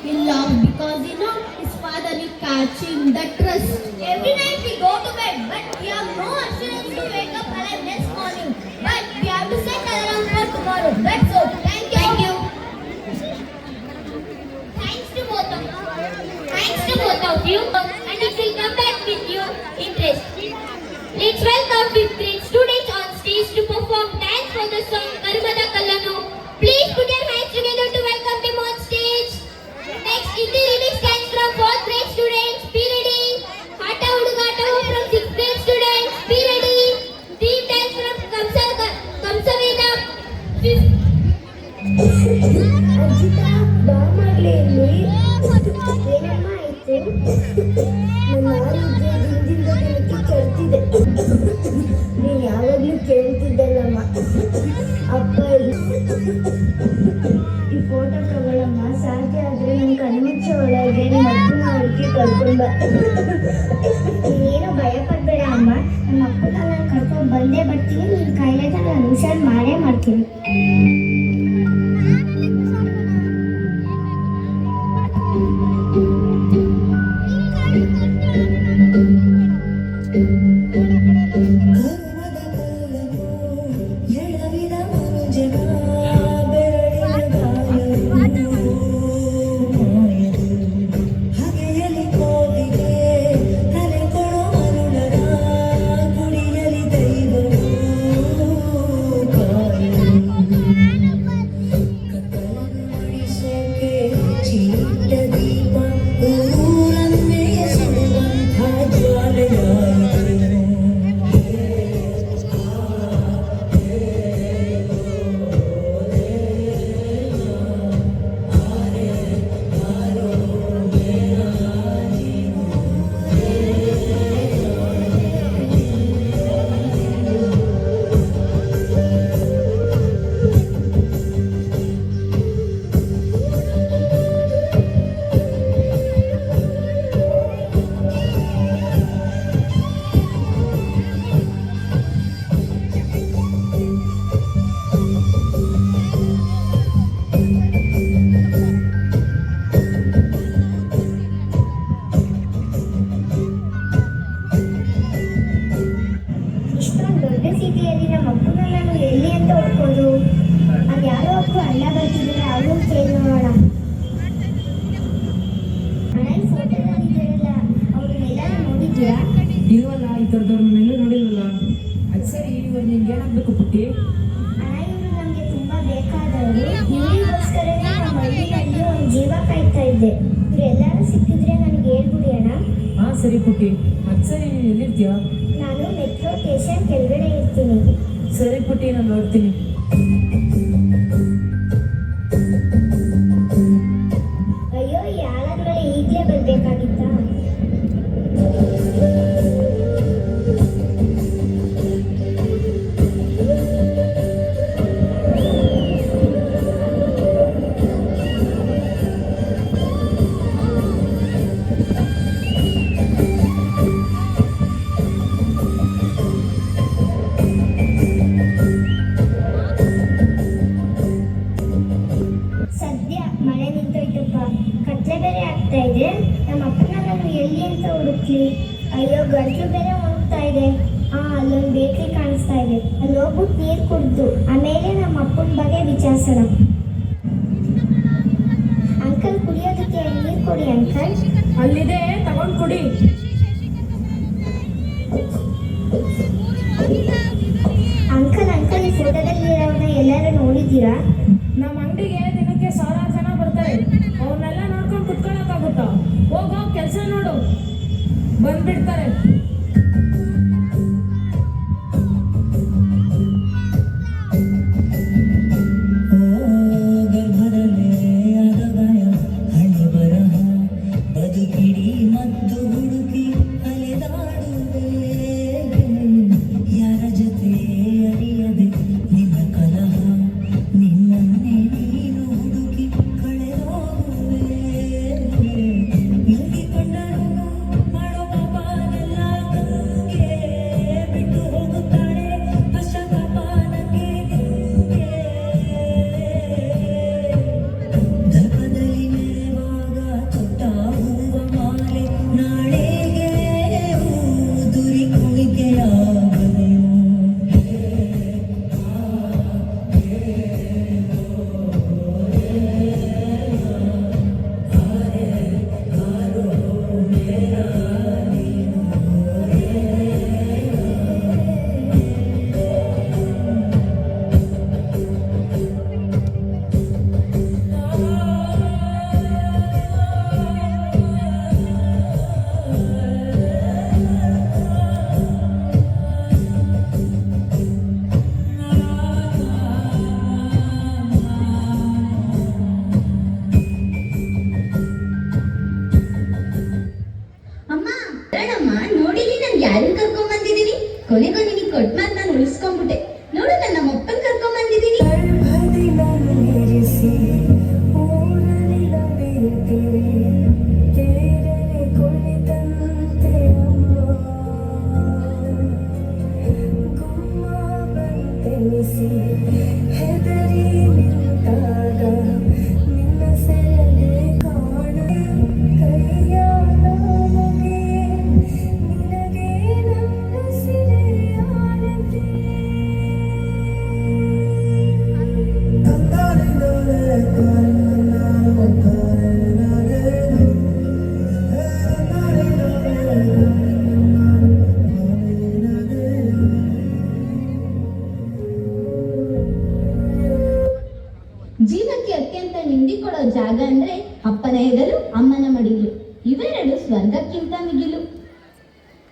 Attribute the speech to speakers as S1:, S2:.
S1: in love because his father will catch him the trust.
S2: Every night we go to bed, but we have no assurance to wake up alive next morning. But we have to set alarm for tomorrow. That's all. Thank you.
S1: Thank you.
S2: Thanks to both of you, and it will come back with your interest. Let's welcome fifth grade students on stage to perform dance for the song Narmada Kallanu. Please put your hands together to welcome them on stage. Next, Hindi lyrics comes from fourth grade students. Be ready. Hata Hudugata from sixth grade students. Be ready. Team dance from Kamsaveda.
S3: ಅಜ್ಜಿತಾ ಬಾ ಮಾಡ್ಲಿ ಏನಮ್ಮ ಆಯ್ತು ನನ್ನ ಆರೋಗ್ಯ ದಿನದಿಂದ ದಿನಕ್ಕೆ ಕೆಡ್ತಿದೆ. ನೀನು ಯಾವಾಗಲೂ ಕೇಳ್ತಿದ್ದಲ್ಲಮ್ಮ. ಅಪ್ಪ ಈ ಫೋಟೋ ತಗೊಳ್ಳಮ್ಮ, ಸಾಧ್ಯ ಆದ್ರೆ ನನ್ನ ಕಣ್ಮುಚ್ಚ ಒಳಗೆ ನಿಮ್ಮ ಅಪ್ಪನ ಹುಡುಕಿ ಕರ್ಕೊಂಡ. ನೀನೇನು ಭಯ ಪಡ್ಬೇಡ ಅಮ್ಮ, ನಮ್ಮ ಅಪ್ಪನ ನಾನು ಕರ್ಕೊಂಡು ಬಂದೇ ಬರ್ತೀನಿ. ನಿನ್ನ ಕಾಯಿಲೆನ ನಾನು ಹುಷಾರು ಮಾಡೇ ಮಾಡ್ತೀನಿ.
S4: ಇಲ್ವಲ್ಲ, ಈ ಥರದವ್ರನ್ನೆಲ್ಲೂ ನೋಡಿಲ್ವಲ್ಲ. ಅದು ಸರಿ, ಇವಾಗ ನಿನ್ಗೆ ಏನಾಗಬೇಕು ಪುಟ್ಟಿ?
S3: ಇವರು ನಮಗೆ ತುಂಬ ಬೇಕಾದವರು. ಇವರಿಗೋಸ್ಕರನೇ ನಮ್ಮ ಹಳ್ಳಿಯಲ್ಲಿ ಒಂದು ಜೀವ ಕಾಯ್ತಾ ಇದ್ದೆ. ಇವರೆಲ್ಲರೂ ಸಿಕ್ಕಿದ್ರೆ ನನಗೆ ಹೇಳ್ಬಿಡಿ ಅಣ್ಣ.
S4: ಹಾಂ ಸರಿ ಪುಟ್ಟಿ. ಅದು ಸರಿ, ನೀನು ಎಲ್ಲಿರ್ತೀಯ?
S3: ನಾನು ಮೆಟ್ರೋ ಸ್ಟೇಷನ್ ಕೆಳಗಡೆ ಇರ್ತೀನಿ.
S4: ಸರಿ ಪುಟ್ಟಿ, ನಾನು ನೋಡ್ತೀನಿ.
S3: ಅಯ್ಯೋ, ಈ ಆಳಗಳ ಈಗಲೇ ಬರಬೇಕಾಗಿತ್ತಾ? ಸದ್ಯ ಮಳೆ ನಿಂತೋಯ್ತಪ್ಪ, ಕತ್ಲೆ ಬೇರೆ ಆಗ್ತಾ ಇದೆ. ನಮ್ಮ ಅಪ್ಪನ ನಾನು ಎಲ್ಲಿ ಅಂತ ಹುಡುಕ್ಲಿ? ಅಯ್ಯೋ, ಗಂಟಲು ಬೇರೆ ಹೋಗ್ತಾ ಇದೆ. ಅಲ್ಲೊಂದು ಬೇಕ್ರಿ ಕಾಣಿಸ್ತಾ ಇದೆ. ಅಲ್ಲಿ ಹೋಗ್ಬಿಟ್ಟು ನೀರು ಕುಡ್ದು ಆಮೇಲೆ ನಮ್ಮ ಅಪ್ಪನ ಬಗ್ಗೆ ವಿಚಾರಿಸೋಣ. ಅಂಕಲ್, ಕುಡಿಯೋದಕ್ಕೆ ನೀರು ಕೊಡಿ ಅಂಕಲ್.
S4: ಅಲ್ಲಿದೆ, ತಗೊಂಡು ಕುಡಿ.
S3: ಅಂಕಲ್, ಈ ಫೋಟೋದಲ್ಲಿರೋನ ಎಲ್ಲರೂ ನೋಡಿದ್ದೀರಾ?
S4: ನಮ್ಮ ಅಂಗಡಿಗೆ ದಿನಕ್ಕೆ 1000 ಜನ ಬರ್ತಾರೆ. ಅವ್ರನ್ನೆಲ್ಲ ನೋಡ್ಕೊಂಡು ಕುತ್ಕೊಳ್ಳೋಕ್ಕಾಗುತ್ತಾ? ಹೋಗೋ ಕೆಲಸ ನೋಡು, ಬಂದ್ಬಿಡ್ತಾರೆ.
S5: ಮಾಡೋ ಪಾಪ ಎಲ್ಲ
S1: ಕೊನೆಗೂ ನಿನಗೆ ಕೊಟ್ಟ ಮಾತು ನಾನು ಉಳಿಸ್ಕೊಂಡ್ಬಿಟ್ಟೆ. ನೋಡು ನನ್ನ ಅಪ್ಪನ್ ಕರ್ಕೊಂಡ್ ಬಂದಿದ್ದೀನಿ. ಜೀವಕ್ಕೆ ಅತ್ಯಂತ ನೆಮ್ಮದಿ ಕೊಡೋ ಜಾಗ ಅಂದ್ರೆ ಅಪ್ಪನ ಹೆಗಲು, ಅಮ್ಮನ ಮಡಿಲು. ಇವೆರಡು ಸ್ವರ್ಗಕ್ಕಿಂತ ಮಿಗಿಲು.